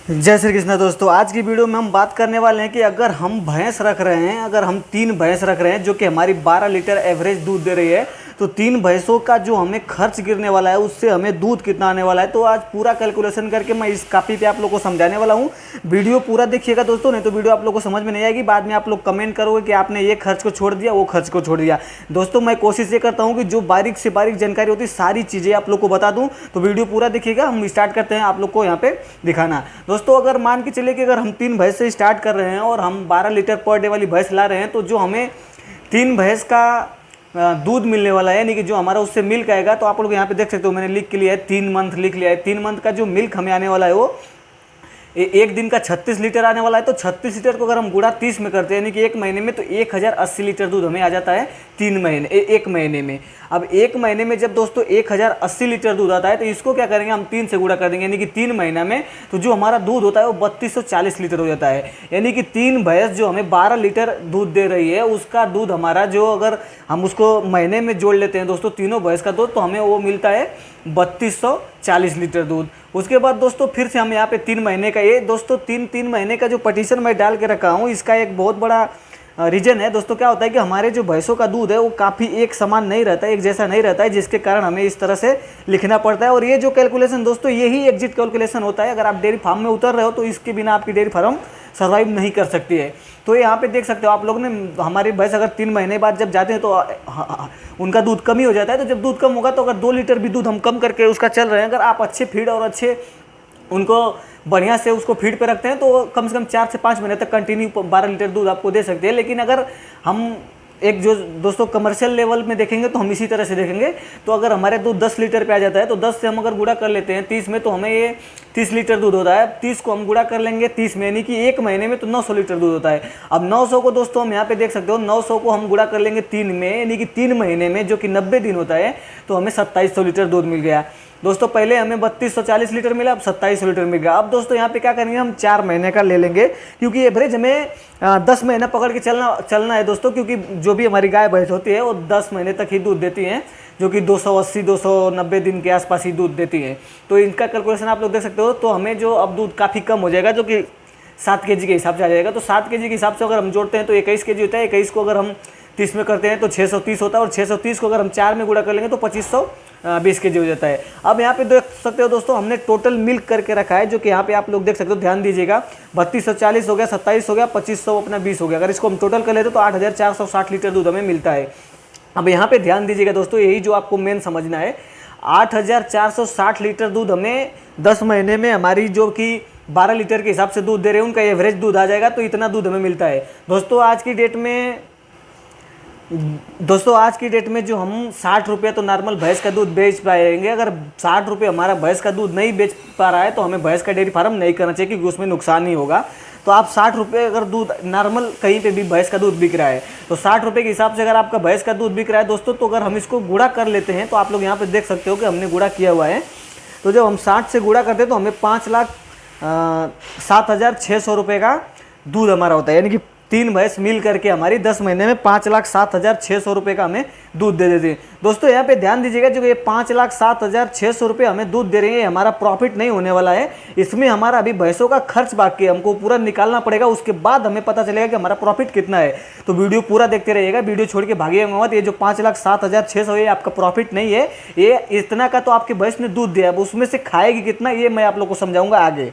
जय श्री कृष्ण दोस्तों। आज की वीडियो में हम बात करने वाले हैं कि अगर हम भैंस रख रहे हैं, अगर हम 3 भैंस रख रहे हैं जो कि हमारी 12 लीटर एवरेज दूध दे रही है, तो 3 भैंसों का जो हमें खर्च गिरने वाला है उससे हमें दूध कितना आने वाला है। तो आज पूरा कैलकुलेशन करके मैं इस कॉपी पे आप लोग को समझाने वाला हूँ। वीडियो पूरा देखिएगा दोस्तों, नहीं तो वीडियो आप लोग को समझ में नहीं आएगी। बाद में आप लोग कमेंट करोगे कि आपने ये खर्च को छोड़ दिया, वो खर्च को छोड़ दिया। दोस्तों मैं कोशिश ये करता हूँ कि जो बारीक से बारीक जानकारी होती है सारी चीज़ें आप लोग को बता दूँ। तो वीडियो पूरा देखिएगा। हम स्टार्ट करते हैं आप लोग को यहाँ पे दिखाना। दोस्तों अगर मान के चलिए कि अगर हम 3 भैंस से स्टार्ट कर रहे हैं और हम 12 लीटर पर डे वाली भैंस ला रहे हैं, तो जो हमें 3 भैंस का दूध मिलने वाला है, यानी कि जो हमारा उससे मिल्क आएगा, तो आप लोग यहाँ पे देख सकते हो मैंने लिख के लिया है 3 मंथ लिख लिया है। 3 मंथ का जो मिल्क हमें आने वाला है वो एक दिन का 36 लीटर आने वाला है। तो 36 लीटर को अगर हम गुणा 30 में करते हैं, यानी कि एक महीने में, तो 1080 लीटर दूध हमें आ जाता है 1 महीने में। अब 1 महीने में जब दोस्तों 1080 लीटर दूध आता है, तो इसको क्या करेंगे हम 3 से गुणा कर देंगे, यानी कि 3 महीना में तो जो हमारा दूध होता है वो 3240 लीटर हो जाता है। यानी कि 3 भैंस जो हमें 12 लीटर दूध दे रही है, उसका दूध हमारा जो अगर हम उसको महीने में जोड़ लेते हैं दोस्तों, तीनों भैंस का दूध, तो हमें वो मिलता है 3240 लीटर दूध। उसके बाद दोस्तों फिर से हम यहाँ पे 3 महीने का, ये दोस्तों 3 महीने का जो पटिशन मैं डाल के रखा हूँ, इसका एक बहुत बड़ा रीजन है दोस्तों। क्या होता है कि हमारे जो भैंसों का दूध है वो काफ़ी एक समान नहीं रहता है, एक जैसा नहीं रहता है, जिसके कारण हमें इस तरह से लिखना पड़ता है। और ये जो कैलकुलेशन दोस्तों, यही एग्जिट कैलकुलेशन होता है। अगर आप डेयरी फार्म में उतर रहे हो तो इसके बिना आपकी डेयरी फार्म सर्वाइव नहीं कर सकती है। तो यहाँ पे देख सकते हो आप लोग ने, हमारी भैंस अगर 3 महीने बाद जब जाते हैं तो उनका दूध कम ही हो जाता है। तो जब दूध कम होगा तो अगर 2 लीटर भी दूध हम कम करके उसका चल रहे हैं, अगर आप अच्छे फीड और अच्छे उनको बढ़िया से उसको फीड पे रखते हैं, तो कम से कम 4 से 5 महीने तक कंटिन्यू 12 लीटर दूध आपको दे सकते हैं। लेकिन अगर हम एक जो दोस्तों कमर्शियल लेवल में देखेंगे तो हम इसी तरह से देखेंगे। तो अगर हमारे दूध 10 लीटर पे आ जाता है, तो 10 से हम अगर गुणा कर लेते हैं 30 में, तो हमें ये 30 लीटर दूध होता है। 30 को हम गुणा कर लेंगे 30 में, यानी कि 1 महीने में, तो 900 लीटर दूध होता है। अब 900 को दोस्तों हम यहाँ पे देख सकते हो, 900 को हम गुणा कर लेंगे 3 में, यानी कि 3 महीने में जो कि 90 दिन होता है, तो हमें 2700 लीटर दूध मिल गया दोस्तों। पहले हमें 3240 लीटर मिला, अब 2700 लीटर मिल गया। अब दोस्तों यहाँ पे क्या करेंगे, हम 4 महीने का ले लेंगे, क्योंकि एवरेज हमें 10 महीना पकड़ के चलना है दोस्तों। क्योंकि जो भी हमारी गाय भैंस होती है वो 10 महीने तक ही दूध देती हैं, जो कि 280-290 दिन के आसपास ही दूध देती हैं। तो इनका कैलकुलेशन आप लोग देख सकते हो। तो हमें जो अब दूध काफ़ी कम हो जाएगा, जो कि 7 केजी के हिसाब से आ जाएगा। तो 7 केजी के हिसाब से अगर हम जोड़ते हैं तो 21 केजी होता है। 21 को अगर हम 30 में करते हैं तो 630 होता है, और 630 को अगर हम 4 में गुणा कर लेंगे तो 2520 केजी हो जाता है। अब यहाँ पे देख सकते हो दोस्तों, हमने टोटल मिल्क करके रखा है, जो कि यहाँ पे आप लोग देख सकते हो, ध्यान दीजिएगा। 3240 हो गया, 27 हो गया, 2500 अपना 20 हो गया। अगर इसको हम टोटल कर लेते तो 8460 लीटर दूध हमें मिलता है। अब यहाँ पे ध्यान दीजिएगा दोस्तों, यही जो आपको मेन समझना है, 8460 लीटर दूध हमें 10 महीने में हमारी जो कि 12 लीटर के हिसाब से दूध दे रहे हैं, उनका एवरेज दूध आ जाएगा। तो इतना दूध हमें मिलता है दोस्तों। आज की डेट में जो हम 60 रुपये तो नॉर्मल भैंस का दूध बेच पाएंगे। अगर 60 रुपये हमारा भैंस का दूध नहीं बेच पा रहा है, तो हमें भैंस का डेयरी फार्म नहीं करना चाहिए, क्योंकि उसमें नुकसान ही होगा। तो आप 60 रुपये अगर दूध नॉर्मल कहीं पे भी भैंस का दूध बिक रहा है, तो 60 रुपये के हिसाब से अगर आपका भैंस का दूध बिक रहा है दोस्तों, तो अगर हम इसको गुणा कर लेते हैं, तो आप लोग यहाँ पे देख सकते हो कि हमने गुणा किया हुआ है। तो जब हम 60 से गुणा करते हैं तो हमें 5,07,600 रुपये का दूध हमारा होता है। यानी कि 3 भैंस मिल करके हमारी 10 महीने में 5,07,600 रुपये का हमें दूध दे देते हैं दोस्तों। यहाँ पे ध्यान दीजिएगा, जो ये 5,07,600 रुपये हमें दूध दे रहे हैं, हमारा प्रॉफिट नहीं होने वाला है। इसमें हमारा अभी भैंसों का खर्च बाकी है, हमको पूरा निकालना पड़ेगा। उसके बाद हमें पता चलेगा कि हमारा प्रॉफिट कितना है। तो वीडियो पूरा देखते रहिएगा, वीडियो छोड़ के भागिएगा मत। ये जो 5,07,600 ये आपका प्रॉफिट नहीं है, ये इतना का तो आपके भैंस ने दूध दिया, अब उसमें से खाएगी कितना, ये मैं आप लोग को समझाऊंगा आगे।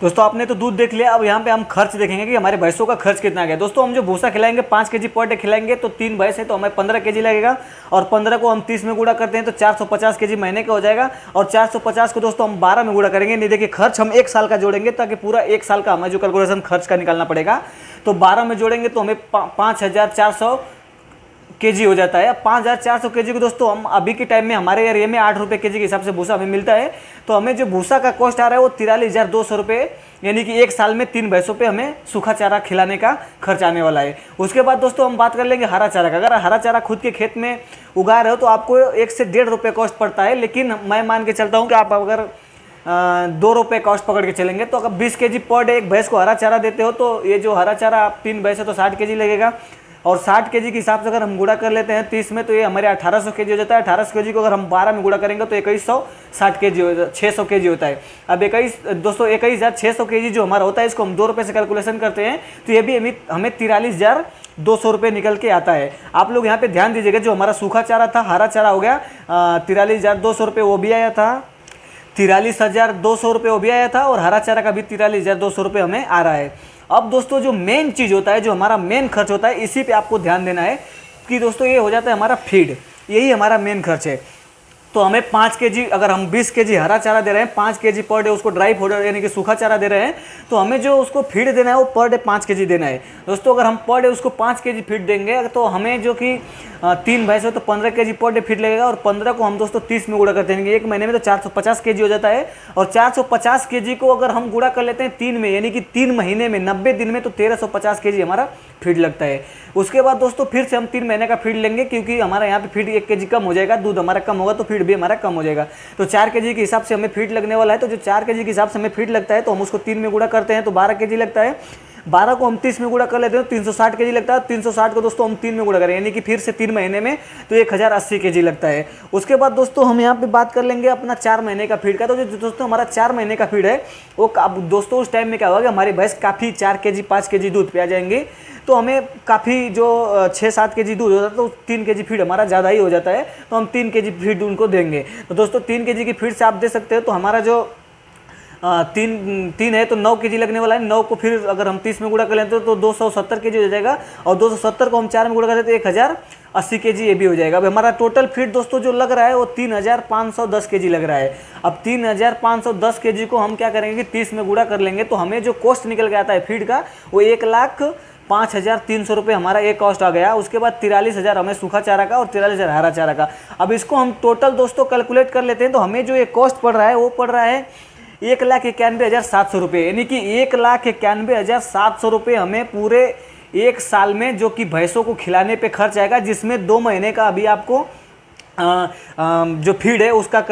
दोस्तों आपने तो दूध देख लिया, अब यहाँ पे हम खर्च देखेंगे कि हमारे भैंसों का खर्च कितना गया। दोस्तों हम जो भूसा खिलाएंगे 5 केजी पर डे खिलाएंगे, तो 3 भैंस है तो हमें 15 केजी लगेगा, और 15 को हम 30 में गुणा करते हैं तो 450 केजी महीने का हो जाएगा। और 450 को दोस्तों हम 12 में गुणा करेंगे। नहीं देखिए, खर्च हम 1 साल का जोड़ेंगे, ताकि पूरा 1 साल का हमें जो कैलकुलेशन खर्च का निकालना पड़ेगा, तो 12 में जोड़ेंगे तो हमें 5400 केजी हो जाता है। 5400 केजी को दोस्तों हम अभी के टाइम में हमारे एरिया में 8 रुपये केजी के हिसाब से भूसा हमें मिलता है। तो हमें जो भूसा का कॉस्ट आ रहा है वो 43,200 रुपये, यानी कि 1 साल में 3 भैंसों पे हमें सूखा चारा खिलाने का खर्च आने वाला है। उसके बाद दोस्तों हम बात कर लेंगे हरा चारा का। अगर हरा चारा खुद के खेत में उगा रहे हो तो आपको 1 से 1.5 रुपये कॉस्ट पड़ता है। लेकिन मैं मान के चलता हूँ कि आप अगर 2 रुपये कॉस्ट पकड़ के चलेंगे, तो अगर 20 केजी पर डे एक भैंस को हरा चारा देते हो, तो ये जो हरा चारा आप 3 भैंस है तो 60 केजी लगेगा। और 60 केजी के हिसाब से अगर हम गुणा कर लेते हैं 30 में, तो ये हमारे 1800 केजी हो जाता है। 1800 केजी को अगर हम 12 में गुणा करेंगे तो 2160 केजी 600 केजी होता है। अब 21,600 केजी जो हमारा होता है, इसको हम 2 रुपये से कैलकुलेशन करते हैं तो ये भी हमें 43,200 रुपये निकल के आता है। आप लोग यहाँ पे ध्यान दीजिएगा, जो हमारा सूखा चारा था, हरा चारा हो गया 43,200 रुपये वो भी आया था, 43,200 रुपये वो भी आया था, और हरा चारा का भी 43,200 रुपये हमें आ रहा है। अब दोस्तों जो मेन चीज़ होता है, जो हमारा मेन खर्च होता है, इसी पे आपको ध्यान देना है कि दोस्तों ये हो जाता है हमारा फीड, यही हमारा मेन खर्च है। तो हमें 5 केजी, अगर हम 20 केजी हरा चारा दे रहे हैं, 5 केजी पर डे उसको ड्राई फॉडर यानी कि सूखा चारा दे रहे हैं, तो हमें जो उसको फीड देना है वो पर डे 5 केजी देना है। दोस्तों अगर हम पर डे उसको 5 केजी फीड देंगे तो हमें जो कि 3 भैंस है तो 15 केजी पर डे फीड लगेगा, और 15 को हम दोस्तों 30 में गुणा करते हैं, एक महीने में तो 450 केजी हो जाता है। और 450 केजी को अगर हम गुणा कर लेते हैं 3 में, यानी कि 3 महीने में 90 दिन में, तो 1350 केजी हमारा फीड लगता है। उसके बाद दोस्तों फिर से हम 3 महीने का फीड लेंगे, क्योंकि हमारा यहाँ पे फीड 1 केजी कम हो जाएगा, दूध हमारा कम होगा तो फीड भी हमारा कम हो जाएगा। तो 4 केजी के हिसाब से हमें फीड लगने वाला है। तो जो 4 केजी के हिसाब से हमें फीड लगता है तो हम उसको 3 में गुणा करते हैं तो 12 केजी लगता है। 12 को हम 30 में गुणा कर लेते हैं तो 360 केजी लगता है। 360 को दोस्तों हम 3 में गुणा करें, यानी कि फिर से 3 महीने में तो 1080 केजी लगता है। उसके बाद दोस्तों हम यहाँ पे बात कर लेंगे अपना 4 महीने का फीड का। तो जो दोस्तों हमारा 4 महीने का फीड है वो अब दोस्तों उस टाइम में क्या होगा कि हमारी भैंस काफ़ी 4 केजी 5 केजी दूध पे आ जाएंगे, तो हमें काफ़ी जो 6-7 केजी दूध होता है तो 3 केजी फीड हमारा ज़्यादा ही हो जाता है, तो हम 3 केजी फीड उनको देंगे। तो दोस्तों 3 केजी की फीड से आप दे सकते हो, तो हमारा जो 3 है तो 9 केजी लगने वाला है। 9 को फिर अगर हम 30 में गुणा कर लेते तो 270 केजी हो जाएगा, और 270 को हम 4 में गुणा कर लेते तो 1080 केजी ये भी हो जाएगा। अब हमारा टोटल फीड दोस्तों जो लग रहा है वो 3,510 केजी लग रहा है। अब 3,510 केजी को हम क्या करेंगे कि 30 में गुणा कर लेंगे, तो हमें जो कॉस्ट निकल के आता है फीड का वो 1,05,300 रुपये हमारा एक कॉस्ट आ गया। उसके बाद 43,000 हमें सूखा चारा का और 43,000 हरा चारा का। अब इसको हम टोटल दोस्तों कैलकुलेट कर लेते हैं, तो हमें जो ये कॉस्ट पड़ रहा है वो पड़ रहा है 1,91,700 रुपये, यानी कि 1,91,700 रुपये हमें पूरे 1 साल में जो कि भैंसों को खिलाने पे खर्च आएगा, जिसमें 2 महीने का अभी आपको जो फीड है उसका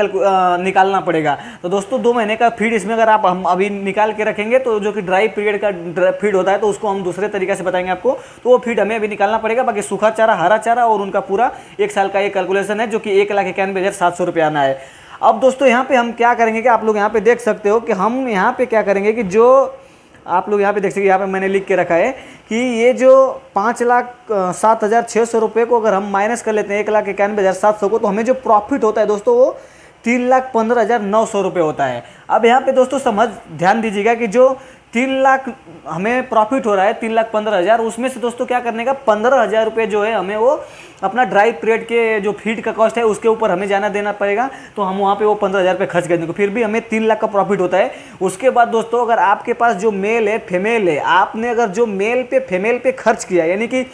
निकालना पड़ेगा। तो दोस्तों 2 महीने का फीड इसमें अगर हम अभी निकाल के रखेंगे तो जो कि ड्राई पीरियड का फीड होता है तो उसको हम दूसरे तरीके से बताएंगे आपको, तो वो फीड हमें अभी निकालना पड़ेगा। बाकी सूखा चारा, हरा चारा और उनका पूरा 1 साल का ये कैलकुलेशन है, जो कि 1,91,700 रुपये आना है। अब दोस्तों यहाँ पे हम क्या करेंगे कि आप लोग यहाँ पे देख सकते हो कि हम यहाँ पे क्या करेंगे कि जो आप लोग यहाँ पे देख सकते हैं, यहाँ पे मैंने लिख के रखा है कि ये जो 5,07,600 रुपये को अगर हम माइनस कर लेते हैं 1,91,700 को, तो हमें जो प्रॉफिट होता है दोस्तों वो 3,15,900 रुपये होता है। अब यहाँ पे दोस्तों ध्यान दीजिएगा कि जो 3 लाख हमें प्रॉफिट हो रहा है, 3,15,000, उसमें से दोस्तों क्या करने का 15,000 रुपये जो है हमें वो अपना ड्राई पीरियड के जो फीड का कॉस्ट है उसके ऊपर हमें जाना देना पड़ेगा, तो हम वहाँ पे वो 15,000 रुपये खर्च कर देंगे, फिर भी हमें 3 लाख का प्रॉफिट होता है। उसके बाद दोस्तों अगर आपके पास जो मेल है फीमेल है, आपने अगर जो मेल पे फीमेल पे खर्च किया, यानी कि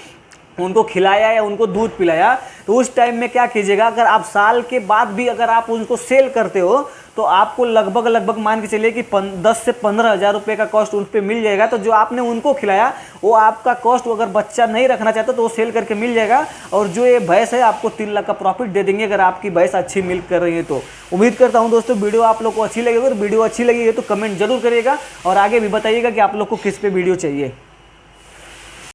उनको खिलाया या उनको दूध पिलाया, तो उस टाइम में क्या कीजिएगा, अगर आप साल के बाद भी अगर आप उनको सेल करते हो तो आपको लगभग मान के चलिए कि 10 से 15,000 रुपये का कॉस्ट उन पर मिल जाएगा। तो जो आपने उनको खिलाया वो आपका कॉस्ट, अगर बच्चा नहीं रखना चाहता तो वो सेल करके मिल जाएगा, और जो ये भैंस है आपको 3 लाख का प्रॉफिट दे देंगे अगर आपकी भैंस अच्छी मिल्क कर रही है। तो उम्मीद करता हूँ दोस्तों वीडियो आप लोग को अच्छी लगी। अगर वीडियो अच्छी लगी है तो कमेंट जरूर करिएगा, और आगे भी बताइएगा कि आप लोग को किस पे वीडियो चाहिए।